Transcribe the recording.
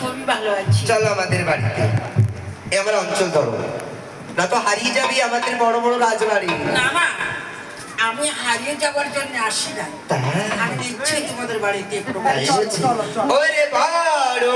খুবই ভালো আছি। চলো আমাদের বাড়িতে, এ আমার অঞ্চল ধরো, না তো হারিয়ে যাবি আমাদের বড় বড় রাজবাড়ি। না না, আমি হারিয়ে যাওয়ার জন্য আসি না, আমি নিশ্চয়ই তোমাদের বাড়িতে একটু। ওরে বাড়ো